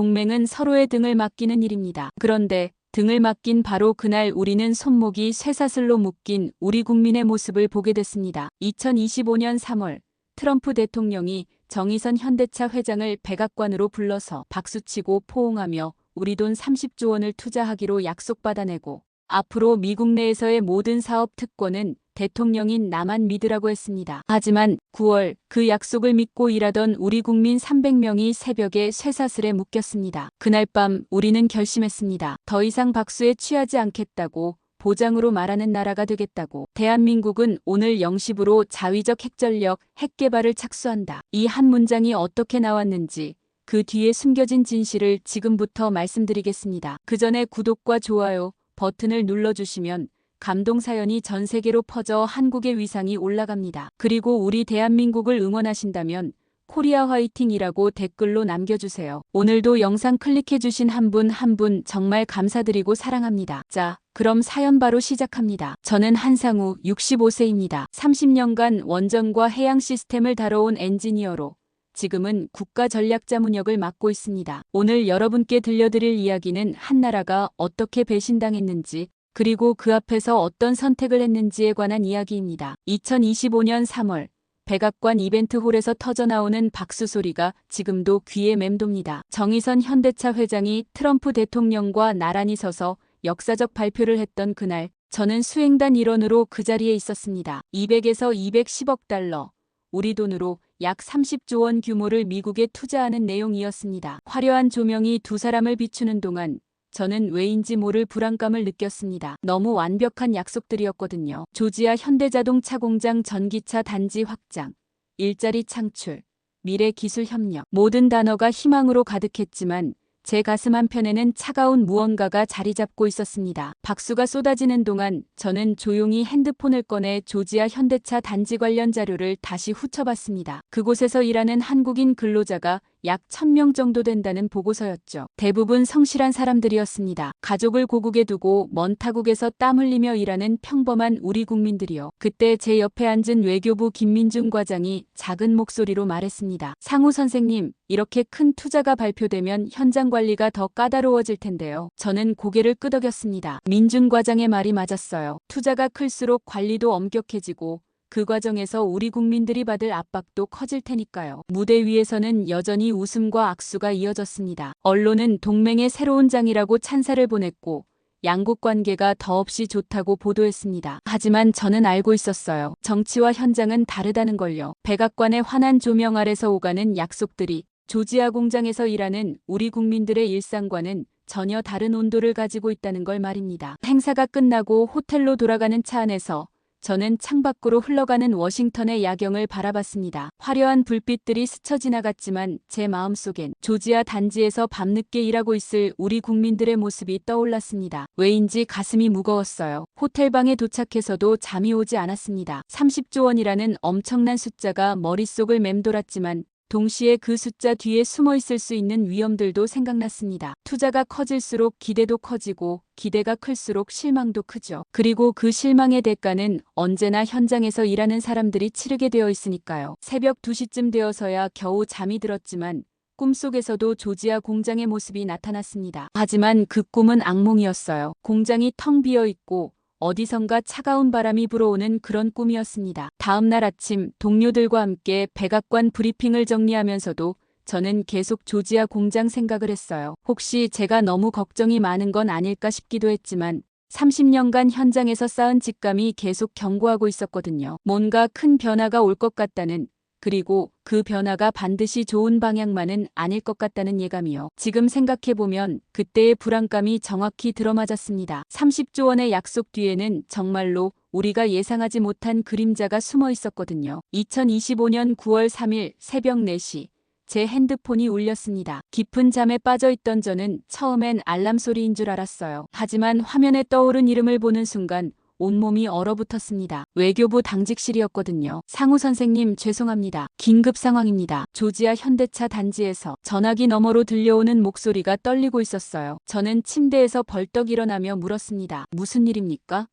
동맹은 서로의 등을 맡기는 일입니다. 그런데 등을 맡긴 바로 그날 우리는 손목이 쇠사슬로 묶인 우리 국민의 모습을 보게 됐습니다. 2025년 3월 트럼프 대통령이 정의선 현대차 회장을 백악관으로 불러서 박수치고 포옹하며 우리 돈 30조 원을 투자하기로 약속받아내고 앞으로 미국 내에서의 모든 사업 특권은 대통령인 나만 믿으라고 했습니다. 하지만 9월 그 약속을 믿고 일하던 우리 국민 300명이 새벽에 쇠사슬에 묶였습니다. 그날 밤 우리는 결심했습니다. 더 이상 박수에 취하지 않겠다고, 보장으로 말하는 나라가 되겠다고. 대한민국은 오늘 0시부로 자위적 핵전력, 핵개발을 착수한다. 이 한 문장이 어떻게 나왔는지 그 뒤에 숨겨진 진실을 지금부터 말씀드리겠습니다. 그 전에 구독과 좋아요 버튼을 눌러주시면 감동 사연이 전 세계로 퍼져 한국의 위상이 올라갑니다. 그리고 우리 대한민국을 응원하신다면 코리아 화이팅이라고 댓글로 남겨주세요. 오늘도 영상 클릭해주신 한 분 한 분 정말 감사드리고 사랑합니다. 자, 그럼 사연 바로 시작합니다. 저는 한상우 65세입니다. 30년간 원전과 해양 시스템을 다뤄온 엔지니어로 지금은 국가전략자문역을 맡고 있습니다. 오늘 여러분께 들려드릴 이야기는 한 나라가 어떻게 배신당했는지 그리고 그 앞에서 어떤 선택을 했는지에 관한 이야기입니다. 2025년 3월 백악관 이벤트홀에서 터져나오는 박수 소리가 지금도 귀에 맴돕니다. 정의선 현대차 회장이 트럼프 대통령과 나란히 서서 역사적 발표를 했던 그날 저는 수행단 일원으로 그 자리에 있었습니다. 200에서 210억 달러, 우리 돈으로 약 30조 원 규모를 미국에 투자하는 내용이었습니다. 화려한 조명이 두 사람을 비추는 동안 저는 왜인지 모를 불안감을 느꼈습니다. 너무 완벽한 약속들이었거든요. 조지아 현대자동차 공장 전기차 단지 확장, 일자리 창출, 미래 기술 협력. 모든 단어가 희망으로 가득했지만 제 가슴 한편에는 차가운 무언가가 자리 잡고 있었습니다. 박수가 쏟아지는 동안 저는 조용히 핸드폰을 꺼내 조지아 현대차 단지 관련 자료를 다시 훑어봤습니다. 그곳에서 일하는 한국인 근로자가 약 1000명 정도 된다는 보고서였죠. 대부분 성실한 사람들이었습니다. 가족을 고국에 두고 먼 타국에서 땀 흘리며 일하는 평범한 우리 국민들이요. 그때 제 옆에 앉은 외교부 김민중 과장이 작은 목소리로 말했습니다. 상우 선생님, 이렇게 큰 투자가 발표되면 현장 관리가 더 까다로워질 텐데요. 저는 고개를 끄덕였습니다. 민중 과장의 말이 맞았어요. 투자가 클수록 관리도 엄격해지고 그 과정에서 우리 국민들이 받을 압박도 커질 테니까요. 무대 위에서는 여전히 웃음과 악수가 이어졌습니다. 언론은 동맹의 새로운 장이라고 찬사를 보냈고 양국 관계가 더없이 좋다고 보도했습니다. 하지만 저는 알고 있었어요. 정치와 현장은 다르다는 걸요. 백악관의 환한 조명 아래서 오가는 약속들이 조지아 공장에서 일하는 우리 국민들의 일상과는 전혀 다른 온도를 가지고 있다는 걸 말입니다. 행사가 끝나고 호텔로 돌아가는 차 안에서 저는 창밖으로 흘러가는 워싱턴의 야경을 바라봤습니다. 화려한 불빛들이 스쳐 지나갔지만 제 마음속엔 조지아 단지에서 밤늦게 일하고 있을 우리 국민들의 모습이 떠올랐습니다. 왜인지 가슴이 무거웠어요. 호텔방에 도착해서도 잠이 오지 않았습니다. 30조 원이라는 엄청난 숫자가 머릿속을 맴돌았지만 동시에 그 숫자 뒤에 숨어 있을 수 있는 위험들도 생각났습니다. 투자가 커질수록 기대도 커지고 기대가 클수록 실망도 크죠. 그리고 그 실망의 대가는 언제나 현장에서 일하는 사람들이 치르게 되어 있으니까요. 새벽 2시쯤 되어서야 겨우 잠이 들었지만 꿈속에서도 조지아 공장의 모습이 나타났습니다. 하지만 그 꿈은 악몽이었어요. 공장이 텅 비어 있고 어디선가 차가운 바람이 불어오는 그런 꿈이었습니다. 다음 날 아침 동료들과 함께 백악관 브리핑을 정리하면서도 저는 계속 조지아 공장 생각을 했어요. 혹시 제가 너무 걱정이 많은 건 아닐까 싶기도 했지만 30년간 현장에서 쌓은 직감이 계속 경고하고 있었거든요. 뭔가 큰 변화가 올 것 같다는, 그리고 그 변화가 반드시 좋은 방향만은 아닐 것 같다는 예감이요. 지금 생각해보면 그때의 불안감이 정확히 들어맞았습니다. 30조 원의 약속 뒤에는 정말로 우리가 예상하지 못한 그림자가 숨어 있었거든요. 2025년 9월 3일 새벽 4시 제 핸드폰이 울렸습니다. 깊은 잠에 빠져있던 저는 처음엔 알람 소리인 줄 알았어요. 하지만 화면에 떠오른 이름을 보는 순간 온몸이 얼어붙었습니다. 외교부 당직실이었거든요. 상우 선생님 죄송합니다. 긴급 상황입니다. 조지아 현대차 단지에서. 전화기 너머로 들려오는 목소리가 떨리고 있었어요. 저는 침대에서 벌떡 일어나며 물었습니다. 무슨 일입니까?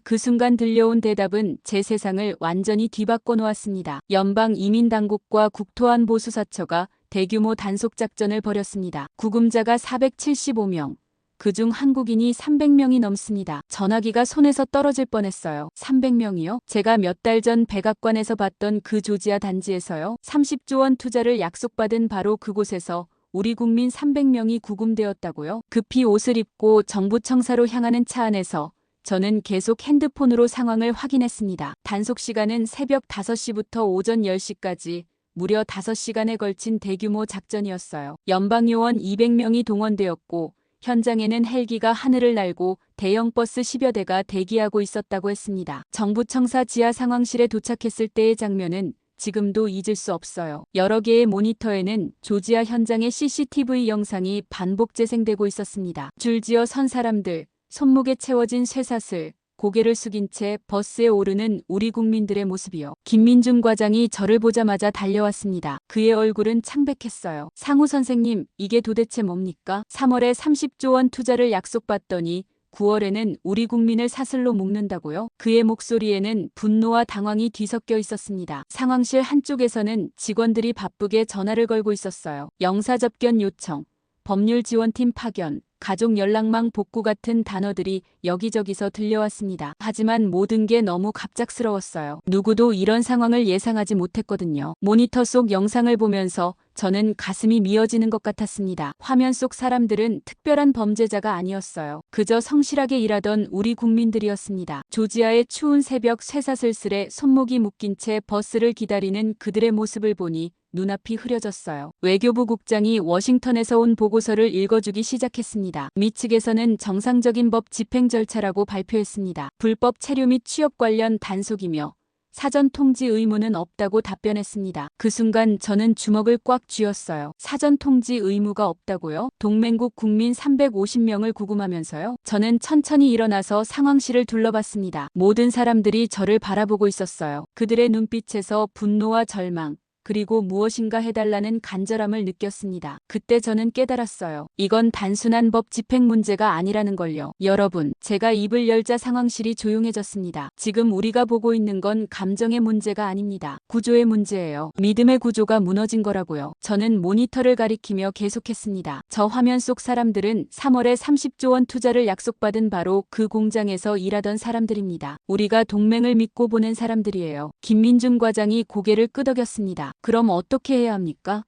그 순간 들려온 대답은 제 세상을 완전히 뒤바꿔 놓았습니다. 연방 이민당국과 국토안보수사처가 대규모 단속작전을 벌였습니다. 구금자가 475명, 그중 한국인이 300명이 넘습니다. 전화기가 손에서 떨어질 뻔했어요. 300명이요? 제가 몇 달 전 백악관에서 봤던 그 조지아 단지에서요. 30조 원 투자를 약속받은 바로 그곳에서 우리 국민 300명이 구금되었다고요? 급히 옷을 입고 정부 청사로 향하는 차 안에서 저는 계속 핸드폰으로 상황을 확인했습니다. 단속 시간은 새벽 5시부터 오전 10시까지 무려 5시간에 걸친 대규모 작전이었어요. 연방요원 200명이 동원되었고 현장에는 헬기가 하늘을 날고 대형 버스 10여 대가 대기하고 있었다고 했습니다. 정부 청사 지하 상황실에 도착했을 때의 장면은 지금도 잊을 수 없어요. 여러 개의 모니터에는 조지아 현장의 CCTV 영상이 반복 재생되고 있었습니다. 줄지어 선 사람들, 손목에 채워진 쇠사슬, 고개를 숙인 채 버스에 오르는 우리 국민들의 모습이요. 김민중 과장이 저를 보자마자 달려왔습니다. 그의 얼굴은 창백했어요. 상우 선생님, 이게 도대체 뭡니까? 3월에 30조 원 투자를 약속받더니 9월에는 우리 국민을 사슬로 묶는다고요? 그의 목소리에는 분노와 당황이 뒤섞여 있었습니다. 상황실 한쪽에서는 직원들이 바쁘게 전화를 걸고 있었어요. 영사접견 요청, 법률지원팀 파견, 가족 연락망 복구 같은 단어들이 여기저기서 들려왔습니다. 하지만 모든 게 너무 갑작스러웠어요. 누구도 이런 상황을 예상하지 못했거든요. 모니터 속 영상을 보면서 저는 가슴이 미어지는 것 같았습니다. 화면 속 사람들은 특별한 범죄자가 아니었어요. 그저 성실하게 일하던 우리 국민들이었습니다. 조지아의 추운 새벽 쇠사슬슬에 손목이 묶인 채 버스를 기다리는 그들의 모습을 보니 눈앞이 흐려졌어요. 외교부 국장이 워싱턴에서 온 보고서를 읽어주기 시작했습니다. 미 측에서는 정상적인 법 집행 절차라고 발표했습니다. 불법 체류 및 취업 관련 단속이며 사전 통지 의무는 없다고 답변했습니다. 그 순간 저는 주먹을 꽉 쥐었어요. 사전 통지 의무가 없다고요? 동맹국 국민 350명을 구금하면서요? 저는 천천히 일어나서 상황실을 둘러봤습니다. 모든 사람들이 저를 바라보고 있었어요. 그들의 눈빛에서 분노와 절망, 그리고 무엇인가 해달라는 간절함을 느꼈습니다. 그때 저는 깨달았어요. 이건 단순한 법 집행 문제가 아니라는 걸요. 여러분, 제가 입을 열자 상황실이 조용해졌습니다. 지금 우리가 보고 있는 건 감정의 문제가 아닙니다. 구조의 문제예요. 믿음의 구조가 무너진 거라고요. 저는 모니터를 가리키며 계속했습니다. 저 화면 속 사람들은 3월에 30조 원 투자를 약속받은 바로 그 공장에서 일하던 사람들입니다. 우리가 동맹을 믿고 보낸 사람들이에요. 김민중 과장이 고개를 끄덕였습니다. 그럼 어떻게 해야 합니까?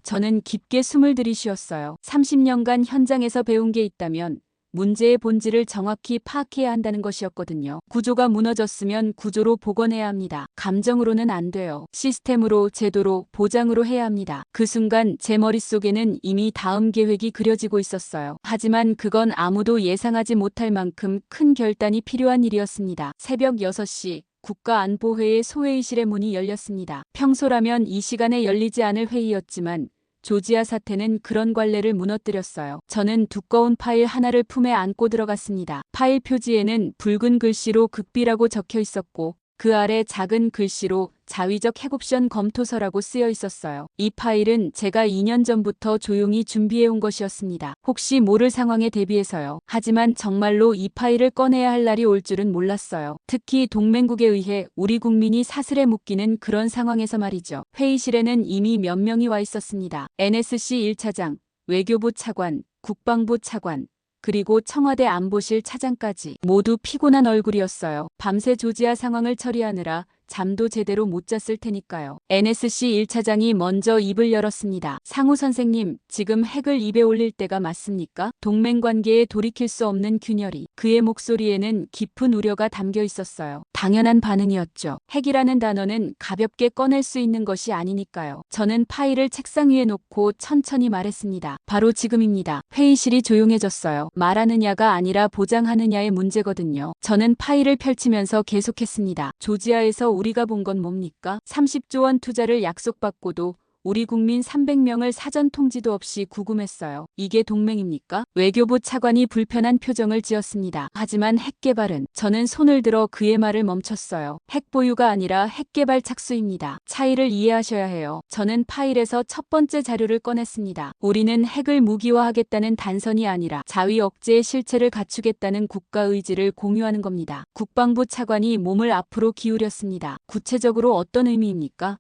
저는 깊게 숨을 들이쉬었어요. 30년간 현장에서 배운 게 있다면 문제의 본질을 정확히 파악해야 한다는 것이었거든요. 구조가 무너졌으면 구조로 복원해야 합니다. 감정으로는 안 돼요. 시스템으로, 제도로, 보장으로 해야 합니다. 그 순간 제 머릿속에는 이미 다음 계획이 그려지고 있었어요. 하지만 그건 아무도 예상하지 못할 만큼 큰 결단이 필요한 일이었습니다. 새벽 6시. 국가안보회의 소회의실의 문이 열렸습니다. 평소라면 이 시간에 열리지 않을 회의였지만 조지아 사태는 그런 관례를 무너뜨렸어요. 저는 두꺼운 파일 하나를 품에 안고 들어갔습니다. 파일 표지에는 붉은 글씨로 극비라고 적혀 있었고 그 아래 작은 글씨로 자위적 핵옵션 검토서라고 쓰여 있었어요. 이 파일은 제가 2년 전부터 조용히 준비해온 것이었습니다. 혹시 모를 상황에 대비해서요. 하지만 정말로 이 파일을 꺼내야 할 날이 올 줄은 몰랐어요. 특히 동맹국에 의해 우리 국민이 사슬에 묶이는 그런 상황에서 말이죠. 회의실에는 이미 몇 명이 와 있었습니다. NSC 1차장, 외교부 차관, 국방부 차관, 그리고 청와대 안보실 차장까지 모두 피곤한 얼굴이었어요. 밤새 조지아 상황을 처리하느라 잠도 제대로 못 잤을 테니까요. NSC 1차장이 먼저 입을 열었습니다. 상우 선생님, 지금 핵을 입에 올릴 때가 맞습니까? 동맹관계에 돌이킬 수 없는 균열이. 그의 목소리에는 깊은 우려가 담겨 있었어요. 당연한 반응이었죠. 핵이라는 단어는 가볍게 꺼낼 수 있는 것이 아니니까요. 저는 파일을 책상 위에 놓고 천천히 말했습니다. 바로 지금입니다. 회의실이 조용해졌어요. 말하느냐가 아니라 보장하느냐의 문제거든요. 저는 파일을 펼치면서 계속했습니다. 조지아에서 우리가 본 건 뭡니까? 30조 원 투자를 약속받고도 우리 국민 300명을 사전 통지도 없이 구금했어요. 이게 동맹입니까? 외교부 차관이 불편한 표정을 지었습니다. 하지만 핵 개발은 저는 손을 들어 그의 말을 멈췄어요. 핵 보유가 아니라 핵 개발 착수입니다. 차이를 이해하셔야 해요. 저는 파일에서 첫 번째 자료를 꺼냈습니다. 우리는 핵을 무기화하겠다는 단선이 아니라 자위 억제의 실체를 갖추겠다는 국가 의지를 공유하는 겁니다. 국방부 차관이 몸을 앞으로 기울였습니다. 구체적으로 어떤 의미입니까?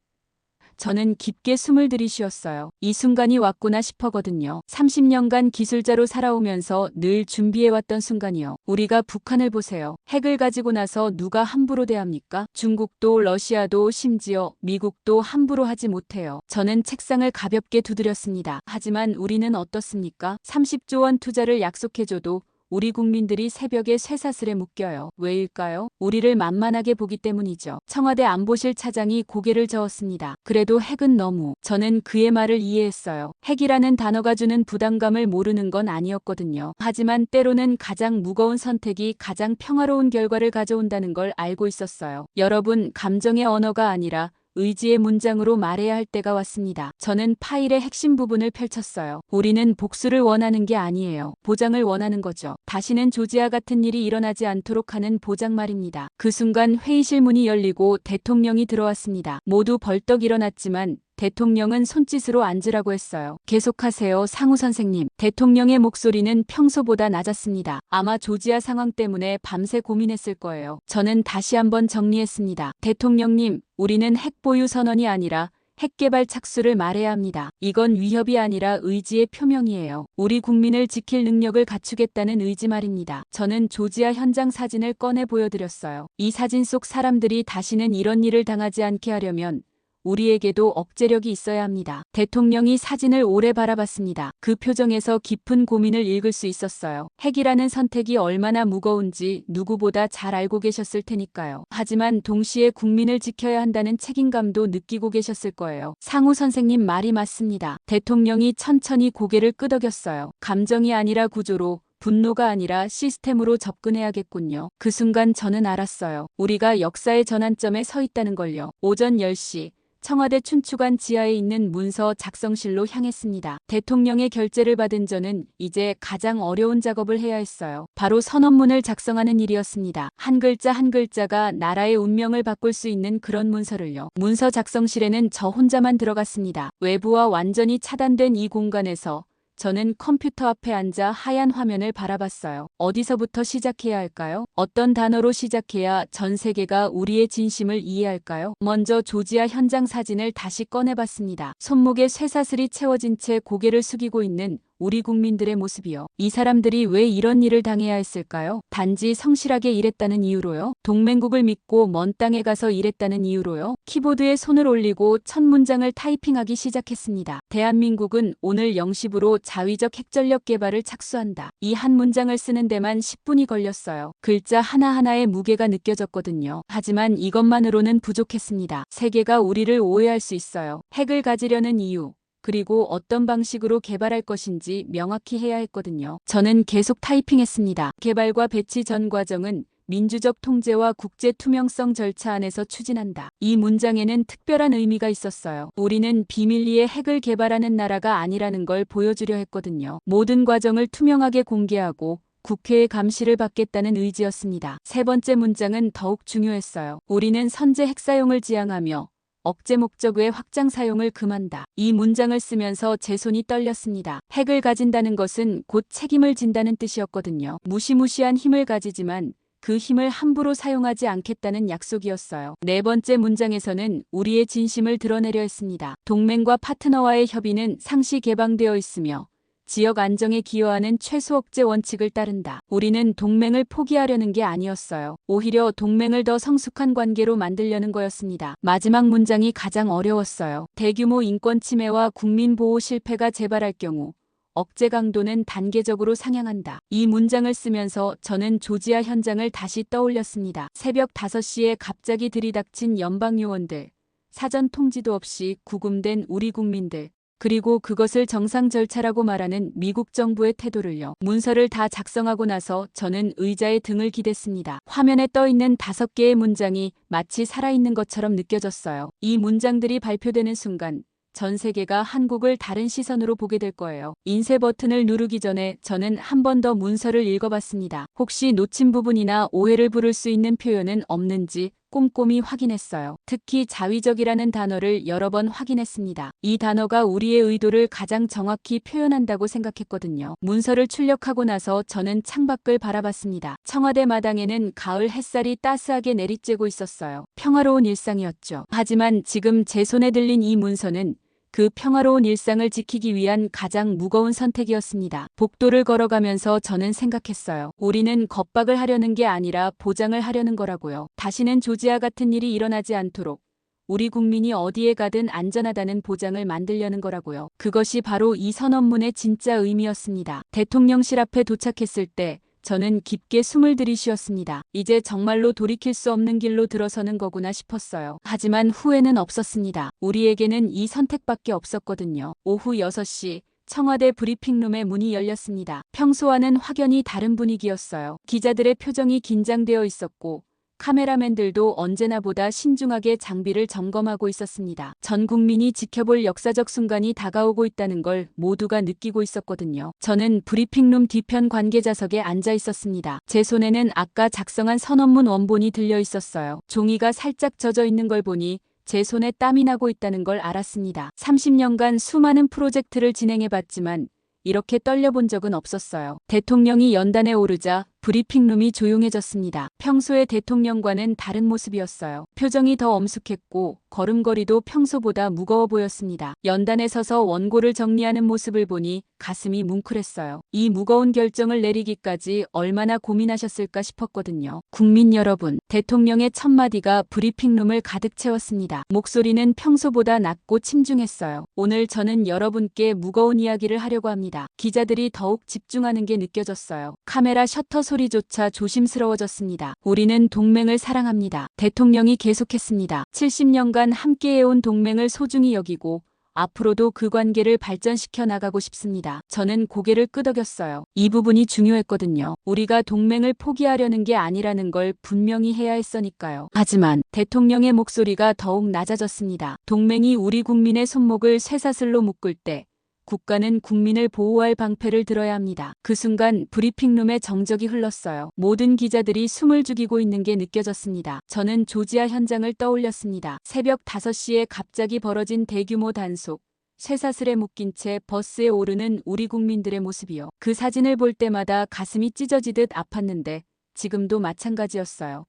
저는 깊게 숨을 들이쉬었어요. 이 순간이 왔구나 싶어거든요. 30년간 기술자로 살아오면서 늘 준비해왔던 순간이요. 우리가 북한을 보세요. 핵을 가지고 나서 누가 함부로 대합니까? 중국도 러시아도 심지어 미국도 함부로 하지 못해요. 저는 책상을 가볍게 두드렸습니다. 하지만 우리는 어떻습니까? 30조 원 투자를 약속해줘도 우리 국민들이 새벽에 쇠사슬에 묶여요. 왜일까요? 우리를 만만하게 보기 때문이죠. 청와대 안보실 차장이 고개를 저었습니다. 그래도 핵은 너무. 저는 그의 말을 이해했어요. 핵이라는 단어가 주는 부담감을 모르는 건 아니었거든요. 하지만 때로는 가장 무거운 선택이 가장 평화로운 결과를 가져온다는 걸 알고 있었어요. 여러분, 감정의 언어가 아니라 의지의 문장으로 말해야 할 때가 왔습니다. 저는 파일의 핵심 부분을 펼쳤어요. 우리는 복수를 원하는 게 아니에요. 보장을 원하는 거죠. 다시는 조지아 같은 일이 일어나지 않도록 하는 보장 말입니다. 그 순간 회의실 문이 열리고 대통령이 들어왔습니다. 모두 벌떡 일어났지만 대통령은 손짓으로 앉으라고 했어요. 계속하세요, 상우 선생님. 대통령의 목소리는 평소보다 낮았습니다. 아마 조지아 상황 때문에 밤새 고민했을 거예요. 저는 다시 한번 정리했습니다. 대통령님, 우리는 핵 보유 선언이 아니라 핵 개발 착수를 말해야 합니다. 이건 위협이 아니라 의지의 표명이에요. 우리 국민을 지킬 능력을 갖추겠다는 의지 말입니다. 저는 조지아 현장 사진을 꺼내 보여드렸어요. 이 사진 속 사람들이 다시는 이런 일을 당하지 않게 하려면 우리에게도 억제력이 있어야 합니다. 대통령이 사진을 오래 바라봤습니다. 그 표정에서 깊은 고민을 읽을 수 있었어요. 핵이라는 선택이 얼마나 무거운지 누구보다 잘 알고 계셨을 테니까요. 하지만 동시에 국민을 지켜야 한다는 책임감도 느끼고 계셨을 거예요. 상우 선생님 말이 맞습니다. 대통령이 천천히 고개를 끄덕였어요. 감정이 아니라 구조로, 분노가 아니라 시스템으로 접근해야겠군요. 그 순간 저는 알았어요. 우리가 역사의 전환점에 서 있다는 걸요. 오전 10시. 청와대 춘추관 지하에 있는 문서 작성실로 향했습니다. 대통령의 결재를 받은 저는 이제 가장 어려운 작업을 해야 했어요. 바로 선언문을 작성하는 일이었습니다. 한 글자 한 글자가 나라의 운명을 바꿀 수 있는 그런 문서를요. 문서 작성실에는 저 혼자만 들어갔습니다. 외부와 완전히 차단된 이 공간에서 저는 컴퓨터 앞에 앉아 하얀 화면을 바라봤어요. 어디서부터 시작해야 할까요? 어떤 단어로 시작해야 전 세계가 우리의 진심을 이해할까요? 먼저 조지아 현장 사진을 다시 꺼내봤습니다. 손목에 쇠사슬이 채워진 채 고개를 숙이고 있는 우리 국민들의 모습이요. 이 사람들이 왜 이런 일을 당해야 했을까요? 단지 성실하게 일했다는 이유로요? 동맹국을 믿고 먼 땅에 가서 일했다는 이유로요? 키보드에 손을 올리고 첫 문장을 타이핑하기 시작했습니다. 대한민국은 오늘 0시부로 자위적 핵전력 개발을 착수한다. 이 한 문장을 쓰는 데만 10분이 걸렸어요. 글자 하나하나의 무게가 느껴졌거든요. 하지만 이것만으로는 부족했습니다. 세계가 우리를 오해할 수 있어요. 핵을 가지려는 이유. 그리고 어떤 방식으로 개발할 것인지 명확히 해야 했거든요. 저는 계속 타이핑했습니다. 개발과 배치 전 과정은 민주적 통제와 국제 투명성 절차 안에서 추진한다. 이 문장에는 특별한 의미가 있었어요. 우리는 비밀리에 핵을 개발하는 나라가 아니라는 걸 보여주려 했거든요. 모든 과정을 투명하게 공개하고 국회의 감시를 받겠다는 의지였습니다. 세 번째 문장은 더욱 중요했어요. 우리는 선제 핵 사용을 지향하며 억제 목적의 확장 사용을 금한다. 이 문장을 쓰면서 제 손이 떨렸습니다. 핵을 가진다는 것은 곧 책임을 진다는 뜻이었거든요. 무시무시한 힘을 가지지만 그 힘을 함부로 사용하지 않겠다는 약속이었어요. 네 번째 문장에서는 우리의 진심을 드러내려 했습니다. 동맹과 파트너와의 협의는 상시 개방되어 있으며 지역 안정에 기여하는 최소 억제 원칙을 따른다. 우리는 동맹을 포기하려는 게 아니었어요. 오히려 동맹을 더 성숙한 관계로 만들려는 거였습니다. 마지막 문장이 가장 어려웠어요. 대규모 인권 침해와 국민 보호 실패가 재발할 경우 억제 강도는 단계적으로 상향한다. 이 문장을 쓰면서 저는 조지아 현장을 다시 떠올렸습니다. 새벽 5시에 갑자기 들이닥친 연방 요원들, 사전 통지도 없이 구금된 우리 국민들, 그리고 그것을 정상 절차라고 말하는 미국 정부의 태도를요. 문서를 다 작성하고 나서 저는 의자에 등을 기댔습니다. 화면에 떠있는 5개의 문장이 마치 살아있는 것처럼 느껴졌어요. 이 문장들이 발표되는 순간 전 세계가 한국을 다른 시선으로 보게 될 거예요. 인쇄 버튼을 누르기 전에 저는 한 번 더 문서를 읽어봤습니다. 혹시 놓친 부분이나 오해를 부를 수 있는 표현은 없는지 꼼꼼히 확인했어요. 특히 자위적이라는 단어를 여러 번 확인했습니다. 이 단어가 우리의 의도를 가장 정확히 표현한다고 생각했거든요. 문서를 출력하고 나서 저는 창밖을 바라봤습니다. 청와대 마당에는 가을 햇살이 따스하게 내리쬐고 있었어요. 평화로운 일상이었죠. 하지만 지금 제 손에 들린 이 문서는 그 평화로운 일상을 지키기 위한 가장 무거운 선택이었습니다. 복도를 걸어가면서 저는 생각했어요. 우리는 겁박을 하려는 게 아니라 보장을 하려는 거라고요. 다시는 조지아 같은 일이 일어나지 않도록 우리 국민이 어디에 가든 안전하다는 보장을 만들려는 거라고요. 그것이 바로 이 선언문의 진짜 의미였습니다. 대통령실 앞에 도착했을 때 저는 깊게 숨을 들이쉬었습니다. 이제 정말로 돌이킬 수 없는 길로 들어서는 거구나 싶었어요. 하지만 후회는 없었습니다. 우리에게는 이 선택밖에 없었거든요. 오후 6시 청와대 브리핑룸의 문이 열렸습니다. 평소와는 확연히 다른 분위기였어요. 기자들의 표정이 긴장되어 있었고 카메라맨들도 언제나보다 신중하게 장비를 점검하고 있었습니다. 전 국민이 지켜볼 역사적 순간이 다가오고 있다는 걸 모두가 느끼고 있었거든요. 저는 브리핑룸 뒤편 관계자석에 앉아 있었습니다. 제 손에는 아까 작성한 선언문 원본이 들려 있었어요. 종이가 살짝 젖어 있는 걸 보니 제 손에 땀이 나고 있다는 걸 알았습니다. 30년간 수많은 프로젝트를 진행해봤지만 이렇게 떨려본 적은 없었어요. 대통령이 연단에 오르자 브리핑룸이 조용해졌습니다. 평소의 대통령과는 다른 모습이었어요. 표정이 더 엄숙했고 걸음걸이도 평소보다 무거워 보였습니다. 연단에 서서 원고를 정리하는 모습을 보니 가슴이 뭉클했어요. 이 무거운 결정을 내리기까지 얼마나 고민하셨을까 싶었거든요. 국민 여러분, 대통령의 첫마디가 브리핑룸을 가득 채웠습니다. 목소리는 평소보다 낮고 침중했어요. 오늘 저는 여러분께 무거운 이야기를 하려고 합니다. 기자들이 더욱 집중하는 게 느껴졌어요. 카메라 셔터 소리조차 조심스러워졌습니다. 우리는 동맹을 사랑합니다. 대통령이 계속했습니다. 70년간 함께해온 동맹을 소중히 여기고 앞으로도 그 관계를 발전시켜 나가고 싶습니다. 저는 고개를 끄덕였어요. 이 부분이 중요했거든요. 우리가 동맹을 포기하려는 게 아니라는 걸 분명히 해야 했으니까요. 하지만 대통령의 목소리가 더욱 낮아졌습니다. 동맹이 우리 국민의 손목을 쇠사슬로 묶을 때 국가는 국민을 보호할 방패를 들어야 합니다. 그 순간 브리핑룸에 정적이 흘렀어요. 모든 기자들이 숨을 죽이고 있는 게 느껴졌습니다. 저는 조지아 현장을 떠올렸습니다. 새벽 5시에 갑자기 벌어진 대규모 단속. 쇠사슬에 묶인 채 버스에 오르는 우리 국민들의 모습이요. 그 사진을 볼 때마다 가슴이 찢어지듯 아팠는데 지금도 마찬가지였어요.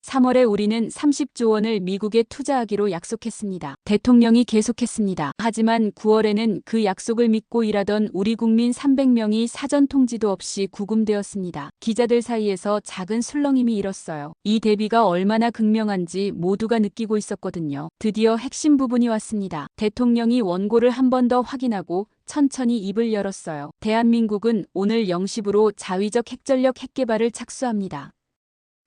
3월에 우리는 30조 원을 미국에 투자하기로 약속했습니다. 대통령이 계속했습니다. 하지만 9월에는 그 약속을 믿고 일하던 우리 국민 300명이 사전 통지도 없이 구금되었습니다. 기자들 사이에서 작은 술렁임이 일었어요. 이 대비가 얼마나 극명한지 모두가 느끼고 있었거든요. 드디어 핵심 부분이 왔습니다. 대통령이 원고를 한 번 더 확인하고 천천히 입을 열었어요. 대한민국은 오늘 0시부로 자위적 핵전력 핵개발을 착수합니다.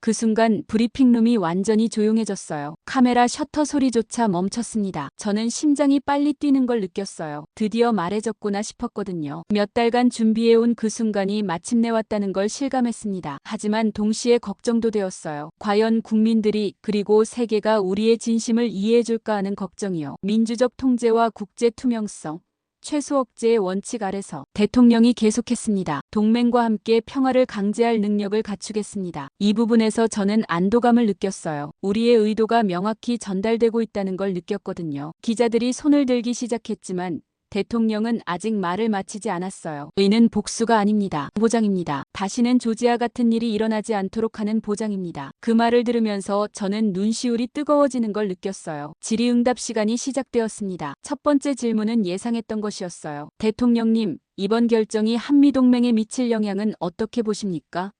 그 순간 브리핑룸이 완전히 조용해졌어요. 카메라 셔터 소리조차 멈췄습니다. 저는 심장이 빨리 뛰는 걸 느꼈어요. 드디어 말해졌구나 싶었거든요. 몇 달간 준비해온 그 순간이 마침내 왔다는 걸 실감했습니다. 하지만 동시에 걱정도 되었어요. 과연 국민들이 그리고 세계가 우리의 진심을 이해해줄까 하는 걱정이요. 민주적 통제와 국제 투명성. 최소 억제의 원칙 아래서 대통령이 계속했습니다. 동맹과 함께 평화를 강제할 능력을 갖추겠습니다. 이 부분에서 저는 안도감을 느꼈어요. 우리의 의도가 명확히 전달되고 있다는 걸 느꼈거든요. 기자들이 손을 들기 시작했지만 대통령은 아직 말을 마치지 않았어요. 의는 복수가 아닙니다. 보장입니다. 다시는 조지아 같은 일이 일어나지 않도록 하는 보장입니다. 그 말을 들으면서 저는 눈시울이 뜨거워지는 걸 느꼈어요. 질의응답 시간이 시작되었습니다. 첫 번째 질문은 예상했던 것이었어요. 대통령님, 이번 결정이 한미동맹에 미칠 영향은 어떻게 보십니까?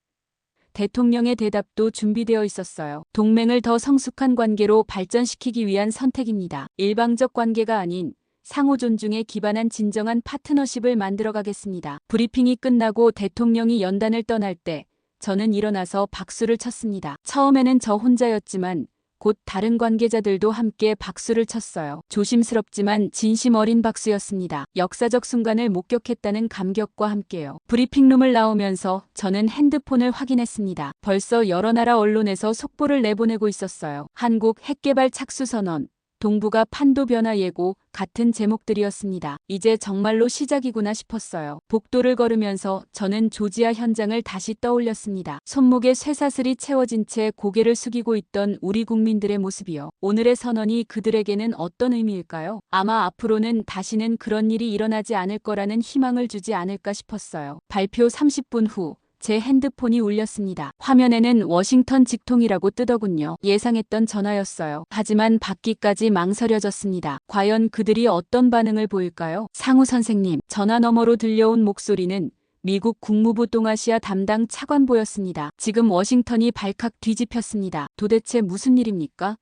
대통령의 대답도 준비되어 있었어요. 동맹을 더 성숙한 관계로 발전시키기 위한 선택입니다. 일방적 관계가 아닌 상호 존중에 기반한 진정한 파트너십을 만들어가겠습니다. 브리핑이 끝나고 대통령이 연단을 떠날 때 저는 일어나서 박수를 쳤습니다. 처음에는 저 혼자였지만 곧 다른 관계자들도 함께 박수를 쳤어요. 조심스럽지만 진심 어린 박수였습니다. 역사적 순간을 목격했다는 감격과 함께요. 브리핑룸을 나오면서 저는 핸드폰을 확인했습니다. 벌써 여러 나라 언론에서 속보를 내보내고 있었어요. 한국 핵개발 착수선언. 동북아 판도 변화 예고 같은 제목들이었습니다. 이제 정말로 시작이구나 싶었어요. 복도를 걸으면서 저는 조지아 현장을 다시 떠올렸습니다. 손목에 쇠사슬이 채워진 채 고개를 숙이고 있던 우리 국민들의 모습이요. 오늘의 선언이 그들에게는 어떤 의미일까요? 아마 앞으로는 다시는 그런 일이 일어나지 않을 거라는 희망을 주지 않을까 싶었어요. 발표 30분 후 제 핸드폰이 울렸습니다. 화면에는 워싱턴 직통이라고 뜨더군요. 예상했던 전화였어요. 하지만 받기까지 망설여졌습니다. 과연 그들이 어떤 반응을 보일까요? 상우 선생님, 전화 너머로 들려온 목소리는 미국 국무부 동아시아 담당 차관보였습니다. 지금 워싱턴이 발칵 뒤집혔습니다. 도대체 무슨 일입니까?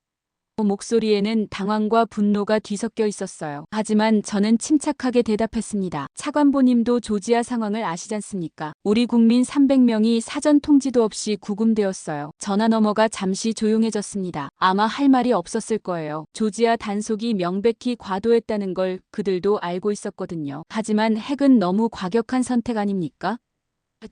목소리에는 당황과 분노가 뒤섞여 있었어요. 하지만 저는 침착하게 대답했습니다. 차관보님도 조지아 상황을 아시잖습니까? 우리 국민 300명이 사전 통지도 없이 구금되었어요. 전화 너머가 잠시 조용해졌습니다. 아마 할 말이 없었을 거예요. 조지아 단속이 명백히 과도했다는 걸 그들도 알고 있었거든요. 하지만 핵은 너무 과격한 선택 아닙니까?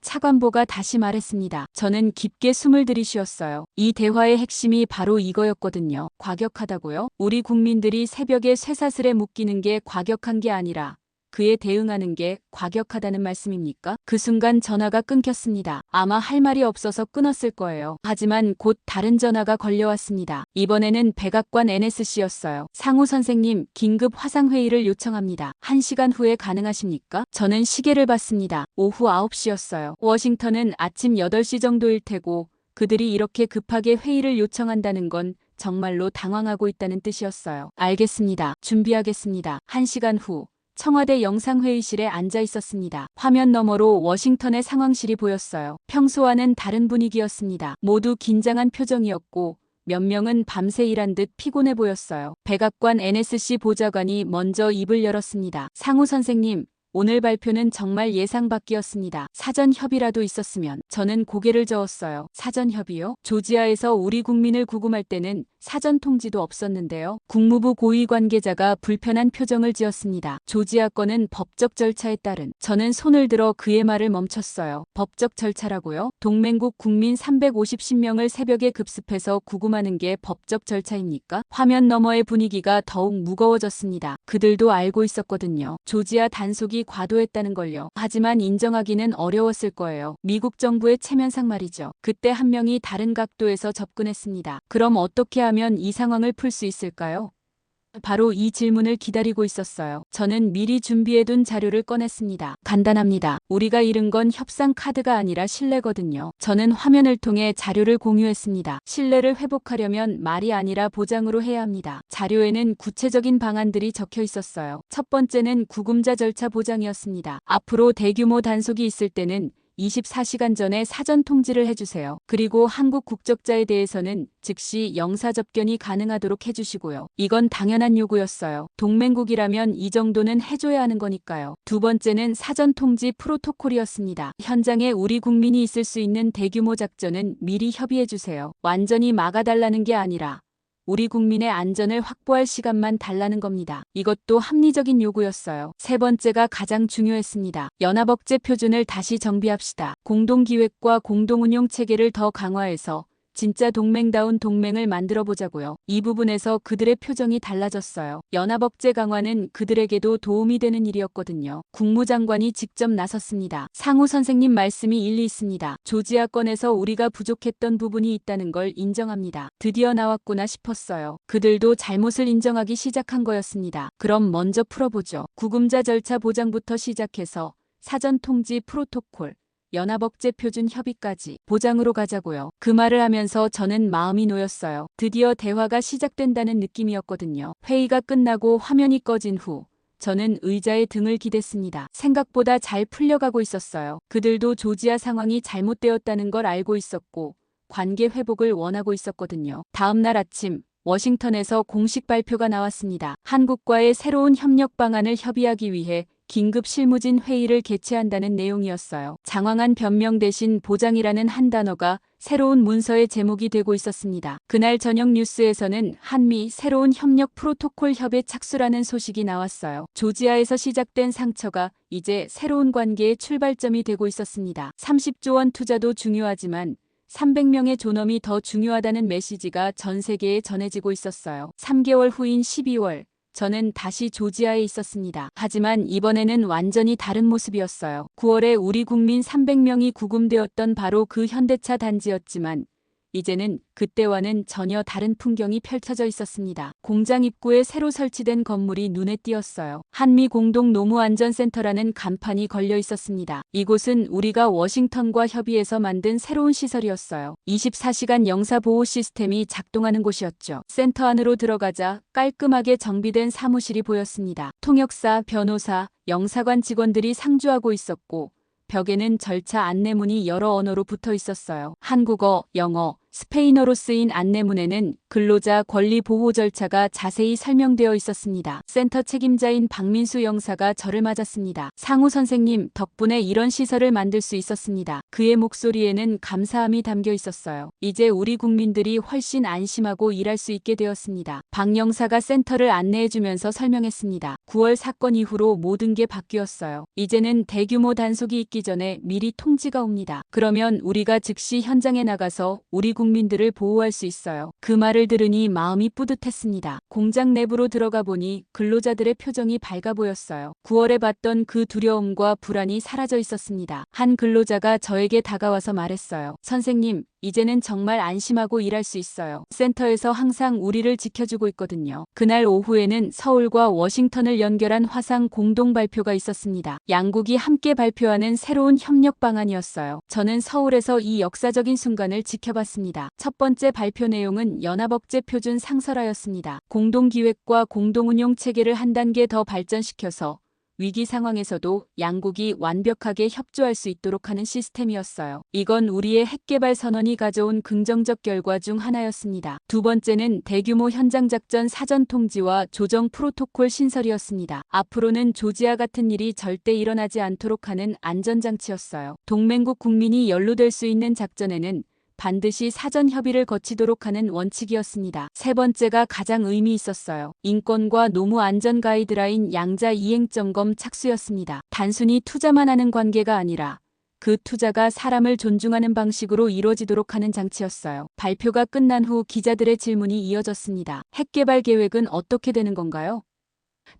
차관보가 다시 말했습니다. 저는 깊게 숨을 들이쉬었어요. 이 대화의 핵심이 바로 이거였거든요. 과격하다고요? 우리 국민들이 새벽에 쇠사슬에 묶이는 게 과격한 게 아니라 그에 대응하는 게 과격하다는 말씀입니까? 그 순간 전화가 끊겼습니다. 아마 할 말이 없어서 끊었을 거예요. 하지만 곧 다른 전화가 걸려왔습니다. 이번에는 백악관 NSC였어요. 상우 선생님, 긴급 화상회의를 요청합니다. 1시간 후에 가능하십니까? 저는 시계를 봤습니다. 오후 9시였어요. 워싱턴은 아침 8시 정도일 테고 그들이 이렇게 급하게 회의를 요청한다는 건 정말로 당황하고 있다는 뜻이었어요. 알겠습니다. 준비하겠습니다. 1시간 후. 청와대 영상회의실에 앉아 있었습니다. 화면 너머로 워싱턴의 상황실이 보였어요. 평소와는 다른 분위기였습니다. 모두 긴장한 표정이었고 몇 명은 밤새 일한 듯 피곤해 보였어요. 백악관 NSC 보좌관이 먼저 입을 열었습니다. 상우 선생님, 오늘 발표는 정말 예상 밖이었습니다. 사전 협의라도 있었으면. 저는 고개를 저었어요. 사전 협의요? 조지아에서 우리 국민을 구금할 때는 사전 통지도 없었는데요. 국무부 고위 관계자가 불편한 표정을 지었습니다. 조지아 건은 법적 절차에 따른. 저는 손을 들어 그의 말을 멈췄어요. 법적 절차라고요? 동맹국 국민 350명을 새벽에 급습해서 구금하는 게 법적 절차입니까? 화면 너머의 분위기가 더욱 무거워졌습니다. 그들도 알고 있었거든요. 조지아 단속이 과도했다는 걸요. 하지만 인정하기는 어려웠을 거예요. 미국 정부의 체면상 말이죠. 그때 한 명이 다른 각도에서 접근했습니다. 그럼 어떻게 하면 이 상황을 풀 수 있을까요? 바로 이 질문을 기다리고 있었어요. 저는 미리 준비해둔 자료를 꺼냈습니다. 간단합니다. 우리가 잃은 건 협상 카드가 아니라 신뢰거든요. 저는 화면을 통해 자료를 공유했습니다. 신뢰를 회복하려면 말이 아니라 보장으로 해야 합니다. 자료에는 구체적인 방안들이 적혀 있었어요. 첫 번째는 구금자 절차 보장이었습니다. 앞으로 대규모 단속이 있을 때는 24시간 전에 사전 통지를 해주세요. 그리고 한국 국적자에 대해서는 즉시 영사 접견이 가능하도록 해주시고요. 이건 당연한 요구였어요. 동맹국이라면 이 정도는 해줘야 하는 거니까요. 두 번째는 사전 통지 프로토콜이었습니다. 현장에 우리 국민이 있을 수 있는 대규모 작전은 미리 협의해주세요. 완전히 막아달라는 게 아니라 우리 국민의 안전을 확보할 시간만 달라는 겁니다. 이것도 합리적인 요구였어요. 세 번째가 가장 중요했습니다. 연합억제 표준을 다시 정비합시다. 공동기획과 공동운용 체계를 더 강화해서 진짜 동맹다운 동맹을 만들어 보자고요. 이 부분에서 그들의 표정이 달라졌어요. 연합억제 강화는 그들에게도 도움이 되는 일이었거든요. 국무장관이 직접 나섰습니다. 상우 선생님 말씀이 일리 있습니다. 조지아 건에서 우리가 부족했던 부분이 있다는 걸 인정합니다. 드디어 나왔구나 싶었어요. 그들도 잘못을 인정하기 시작한 거였습니다. 그럼 먼저 풀어보죠. 구금자 절차 보장부터 시작해서 사전 통지 프로토콜, 연합억제 표준 협의까지 보장으로 가자고요. 그 말을 하면서 저는 마음이 놓였어요. 드디어 대화가 시작된다는 느낌이었거든요. 회의가 끝나고 화면이 꺼진 후 저는 의자에 등을 기댔습니다. 생각보다 잘 풀려가고 있었어요. 그들도 조지아 상황이 잘못되었다는 걸 알고 있었고 관계 회복을 원하고 있었거든요. 다음 날 아침 워싱턴에서 공식 발표가 나왔습니다. 한국과의 새로운 협력 방안을 협의하기 위해 긴급 실무진 회의를 개최한다는 내용이었어요. 장황한 변명 대신 보장이라는 한 단어가 새로운 문서의 제목이 되고 있었습니다. 그날 저녁 뉴스에서는 한미 새로운 협력 프로토콜 협에 착수라는 소식이 나왔어요. 조지아에서 시작된 상처가 이제 새로운 관계의 출발점이 되고 있었습니다. 30조 원 투자도 중요하지만 300명의 존엄이 더 중요하다는 메시지가 전 세계에 전해지고 있었어요. 3개월 후인 12월, 저는 다시 조지아에 있었습니다. 하지만 이번에는 완전히 다른 모습이었어요. 9월에 우리 국민 300명이 구금되었던 바로 그 현대차 단지였지만 이제는 그때와는 전혀 다른 풍경이 펼쳐져 있었습니다. 공장 입구에 새로 설치된 건물이 눈에 띄었어요. 한미 공동 노무안전센터라는 간판이 걸려 있었습니다. 이곳은 우리가 워싱턴과 협의해서 만든 새로운 시설이었어요. 24시간 영사보호 시스템이 작동하는 곳이었죠. 센터 안으로 들어가자 깔끔하게 정비된 사무실이 보였습니다. 통역사, 변호사, 영사관 직원들이 상주하고 있었고 벽에는 절차 안내문이 여러 언어로 붙어 있었어요. 한국어, 영어, 스페인어로 쓰인 안내문에는 근로자 권리 보호 절차가 자세히 설명되어 있었습니다. 센터 책임자인 박민수 영사가 저를 맞았습니다. 상우 선생님 덕분에 이런 시설을 만들 수 있었습니다. 그의 목소리에는 감사함이 담겨 있었어요. 이제 우리 국민들이 훨씬 안심하고 일할 수 있게 되었습니다. 박 영사가 센터를 안내해주면서 설명했습니다. 9월 사건 이후로 모든 게 바뀌었어요. 이제는 대규모 단속이 있기 전에 미리 통지가 옵니다. 그러면 우리가 즉시 현장에 나가서 우리 국민들을 보호할 수 있어요. 그 말을 들으니 마음이 뿌듯했습니다. 공장 내부로 들어가 보니 근로자들의 표정이 밝아 보였어요. 9월에 봤던 그 두려움과 불안이 사라져 있었습니다. 한 근로자가 저에게 다가와서 말했어요. 선생님, 이제는 정말 안심하고 일할 수 있어요. 센터에서 항상 우리를 지켜주고 있거든요. 그날 오후에는 서울과 워싱턴을 연결한 화상 공동 발표가 있었습니다. 양국이 함께 발표하는 새로운 협력 방안이었어요. 저는 서울에서 이 역사적인 순간을 지켜봤습니다. 첫 번째 발표 내용은 연합억제 표준 상설화였습니다. 공동기획과 공동운용 체계를 한 단계 더 발전시켜서 위기 상황에서도 양국이 완벽하게 협조할 수 있도록 하는 시스템이었어요. 이건 우리의 핵개발 선언이 가져온 긍정적 결과 중 하나였습니다. 두 번째는 대규모 현장작전 사전 통지와 조정 프로토콜 신설이었습니다. 앞으로는 조지아 같은 일이 절대 일어나지 않도록 하는 안전장치였어요. 동맹국 국민이 연루될 수 있는 작전에는 반드시 사전 협의를 거치도록 하는 원칙이었습니다. 세 번째가 가장 의미 있었어요. 인권과 노무 안전 가이드라인 양자 이행 점검 착수였습니다. 단순히 투자만 하는 관계가 아니라 그 투자가 사람을 존중하는 방식으로 이루어지도록 하는 장치였어요. 발표가 끝난 후 기자들의 질문이 이어졌습니다. 핵개발 계획은 어떻게 되는 건가요?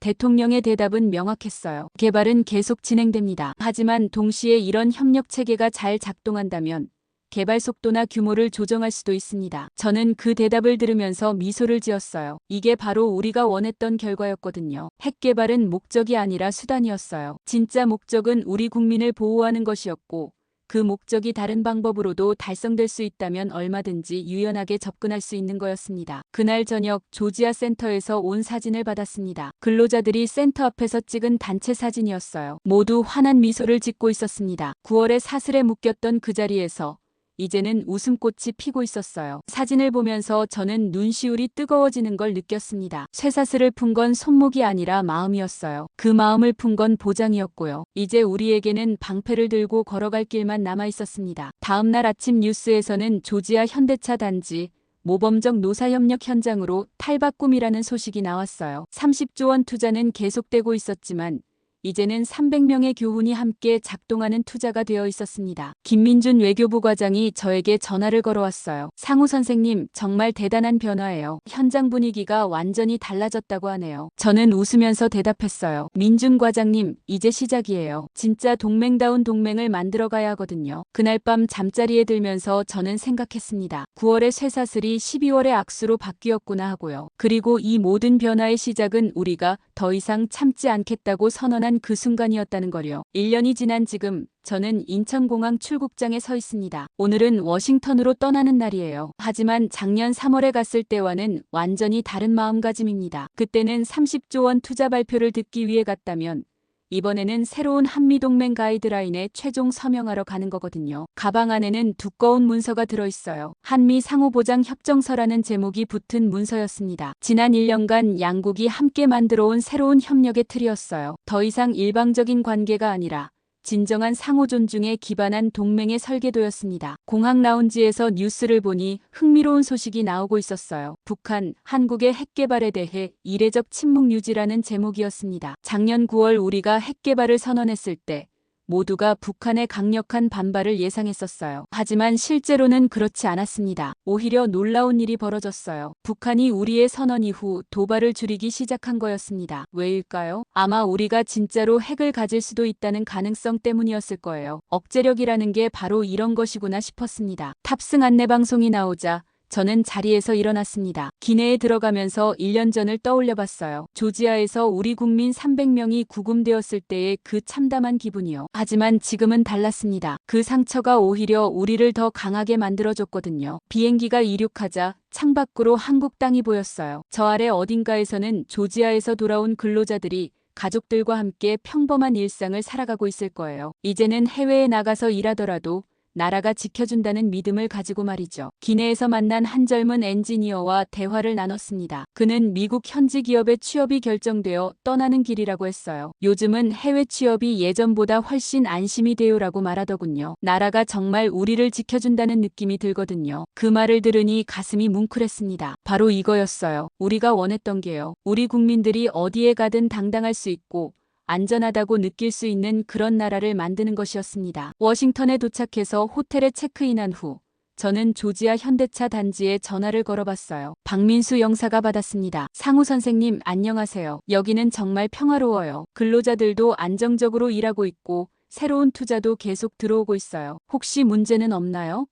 대통령의 대답은 명확했어요. 개발은 계속 진행됩니다. 하지만 동시에 이런 협력 체계가 잘 작동한다면 개발 속도나 규모를 조정할 수도 있습니다. 저는 그 대답을 들으면서 미소를 지었어요. 이게 바로 우리가 원했던 결과였거든요. 핵 개발은 목적이 아니라 수단이었어요. 진짜 목적은 우리 국민을 보호하는 것이었고 그 목적이 다른 방법으로도 달성될 수 있다면 얼마든지 유연하게 접근할 수 있는 거였습니다. 그날 저녁 조지아 센터에서 온 사진을 받았습니다. 근로자들이 센터 앞에서 찍은 단체 사진이었어요. 모두 환한 미소를 짓고 있었습니다. 9월에 사슬에 묶였던 그 자리에서 이제는 웃음꽃이 피고 있었어요. 사진을 보면서 저는 눈시울이 뜨거워지는 걸 느꼈습니다. 쇠사슬을 푼 건 손목이 아니라 마음이었어요. 그 마음을 푼 건 보장이었고요. 이제 우리에게는 방패를 들고 걸어갈 길만 남아 있었습니다. 다음 날 아침 뉴스에서는 조지아 현대차 단지 모범적 노사협력 현장으로 탈바꿈이라는 소식이 나왔어요. 30조 원 투자는 계속되고 있었지만 이제는 300명의 교훈이 함께 작동하는 투자가 되어 있었습니다. 김민준 외교부 과장이 저에게 전화를 걸어왔어요. 상우 선생님, 정말 대단한 변화예요. 현장 분위기가 완전히 달라졌다고 하네요. 저는 웃으면서 대답했어요. 민준 과장님, 이제 시작이에요. 진짜 동맹다운 동맹을 만들어가야 하거든요. 그날 밤 잠자리에 들면서 저는 생각했습니다. 9월의 쇠사슬이 12월의 악수로 바뀌었구나 하고요. 그리고 이 모든 변화의 시작은 우리가 더 이상 참지 않겠다고 선언한 그 순간이었다는 거요. 1년이 지난 지금 저는 인천공항 출국장에 서 있습니다. 오늘은 워싱턴으로 떠나는 날이에요. 하지만 작년 3월에 갔을 때와는 완전히 다른 마음가짐입니다. 그때는 30조 원 투자 발표를 듣기 위해 갔다면 이번에는 새로운 한미동맹 가이드라인에 최종 서명하러 가는 거거든요. 가방 안에는 두꺼운 문서가 들어있어요. 한미 상호보장 협정서라는 제목이 붙은 문서였습니다. 지난 1년간 양국이 함께 만들어온 새로운 협력의 틀이었어요. 더 이상 일방적인 관계가 아니라 진정한 상호 존중에 기반한 동맹의 설계도였습니다. 공항 라운지에서 뉴스를 보니 흥미로운 소식이 나오고 있었어요. 북한, 한국의 핵개발에 대해 이례적 침묵 유지라는 제목이었습니다. 작년 9월 우리가 핵개발을 선언했을 때 모두가 북한의 강력한 반발을 예상했었어요. 하지만 실제로는 그렇지 않았습니다. 오히려 놀라운 일이 벌어졌어요. 북한이 우리의 선언 이후 도발을 줄이기 시작한 거였습니다. 왜일까요? 아마 우리가 진짜로 핵을 가질 수도 있다는 가능성 때문이었을 거예요. 억제력이라는 게 바로 이런 것이구나 싶었습니다. 탑승 안내 방송이 나오자 저는 자리에서 일어났습니다. 기내에 들어가면서 1년 전을 떠올려 봤어요. 조지아에서 우리 국민 300명이 구금되었을 때의 그 참담한 기분이요. 하지만 지금은 달랐습니다. 그 상처가 오히려 우리를 더 강하게 만들어줬거든요. 비행기가 이륙하자 창밖으로 한국 땅이 보였어요. 저 아래 어딘가에서는 조지아에서 돌아온 근로자들이 가족들과 함께 평범한 일상을 살아가고 있을 거예요. 이제는 해외에 나가서 일하더라도 나라가 지켜준다는 믿음을 가지고 말이죠. 기내에서 만난 한 젊은 엔지니어와 대화를 나눴습니다. 그는 미국 현지 기업에 취업이 결정되어 떠나는 길이라고 했어요. 요즘은 해외 취업이 예전보다 훨씬 안심이 돼요라고 말하더군요. 나라가 정말 우리를 지켜준다는 느낌이 들거든요. 그 말을 들으니 가슴이 뭉클했습니다. 바로 이거였어요. 우리가 원했던 게요. 우리 국민들이 어디에 가든 당당할 수 있고 안전하다고 느낄 수 있는 그런 나라를 만드는 것이었습니다. 워싱턴에 도착해서 호텔에 체크인한 후 저는 조지아 현대차 단지에 전화를 걸어봤어요. 박민수 영사가 받았습니다. 상우 선생님 안녕하세요. 여기는 정말 평화로워요. 근로자들도 안정적으로 일하고 있고 새로운 투자도 계속 들어오고 있어요. 혹시 문제는 없나요?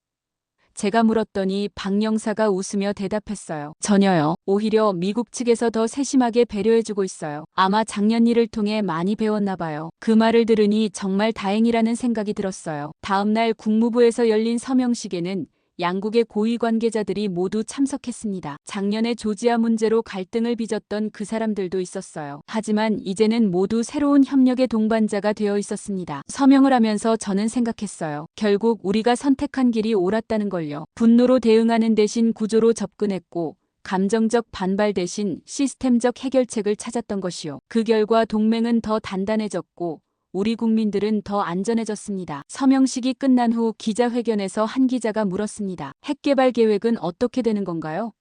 제가 물었더니 박 영사가 웃으며 대답했어요. 전혀요. 오히려 미국 측에서 더 세심하게 배려해주고 있어요. 아마 작년 일을 통해 많이 배웠나 봐요. 그 말을 들으니 정말 다행이라는 생각이 들었어요. 다음 날 국무부에서 열린 서명식에는 양국의 고위 관계자들이 모두 참석했습니다. 작년에 조지아 문제로 갈등을 빚었던 그 사람들도 있었어요. 하지만 이제는 모두 새로운 협력의 동반자가 되어 있었습니다. 서명을 하면서 저는 생각했어요. 결국 우리가 선택한 길이 옳았다는 걸요. 분노로 대응하는 대신 구조로 접근했고 감정적 반발 대신 시스템적 해결책을 찾았던 것이요. 그 결과 동맹은 더 단단해졌고 우리 국민들은 더 안전해졌습니다. 서명식이 끝난 후 기자회견에서 한 기자가 물었습니다. 핵 개발 계획은 어떻게 되는 건가요?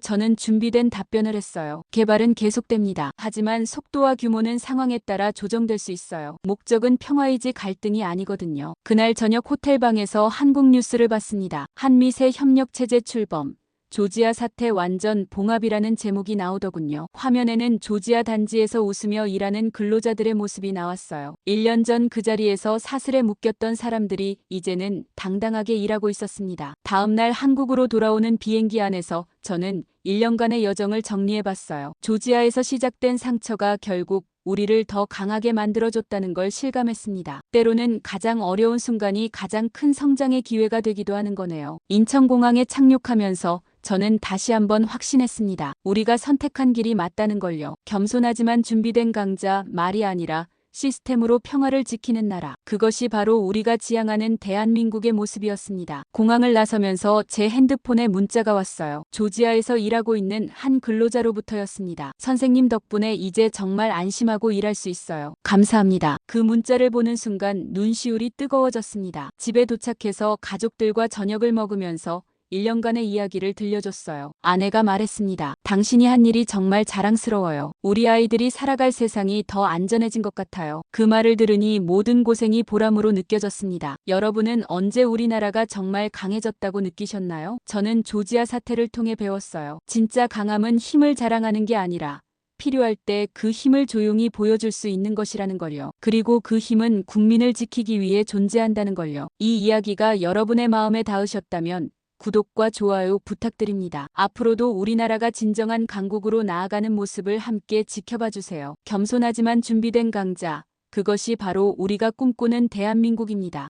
저는 준비된 답변을 했어요. 개발은 계속됩니다. 하지만 속도와 규모는 상황에 따라 조정될 수 있어요. 목적은 평화이지 갈등이 아니거든요. 그날 저녁 호텔방에서 한국 뉴스를 봤습니다. 한미 새 협력체제 출범. 조지아 사태 완전 봉합이라는 제목이 나오더군요. 화면에는 조지아 단지에서 웃으며 일하는 근로자들의 모습이 나왔어요. 1년 전 그 자리에서 사슬에 묶였던 사람들이 이제는 당당하게 일하고 있었습니다. 다음 날 한국으로 돌아오는 비행기 안에서 저는 1년간의 여정을 정리해봤어요. 조지아에서 시작된 상처가 결국 우리를 더 강하게 만들어줬다는 걸 실감했습니다. 때로는 가장 어려운 순간이 가장 큰 성장의 기회가 되기도 하는 거네요. 인천공항에 착륙하면서 저는 다시 한번 확신했습니다. 우리가 선택한 길이 맞다는 걸요. 겸손하지만 준비된 강자, 말이 아니라 시스템으로 평화를 지키는 나라. 그것이 바로 우리가 지향하는 대한민국의 모습이었습니다. 공항을 나서면서 제 핸드폰에 문자가 왔어요. 조지아에서 일하고 있는 한 근로자로부터였습니다. 선생님 덕분에 이제 정말 안심하고 일할 수 있어요. 감사합니다. 그 문자를 보는 순간 눈시울이 뜨거워졌습니다. 집에 도착해서 가족들과 저녁을 먹으면서 1년간의 이야기를 들려줬어요. 아내가 말했습니다. 당신이 한 일이 정말 자랑스러워요. 우리 아이들이 살아갈 세상이 더 안전해진 것 같아요. 그 말을 들으니 모든 고생이 보람으로 느껴졌습니다. 여러분은 언제 우리나라가 정말 강해졌다고 느끼셨나요? 저는 조지아 사태를 통해 배웠어요. 진짜 강함은 힘을 자랑하는 게 아니라 필요할 때 그 힘을 조용히 보여줄 수 있는 것이라는 걸요. 그리고 그 힘은 국민을 지키기 위해 존재한다는 걸요. 이 이야기가 여러분의 마음에 닿으셨다면 구독과 좋아요 부탁드립니다. 앞으로도 우리나라가 진정한 강국으로 나아가는 모습을 함께 지켜봐 주세요. 겸손하지만 준비된 강자, 그것이 바로 우리가 꿈꾸는 대한민국입니다.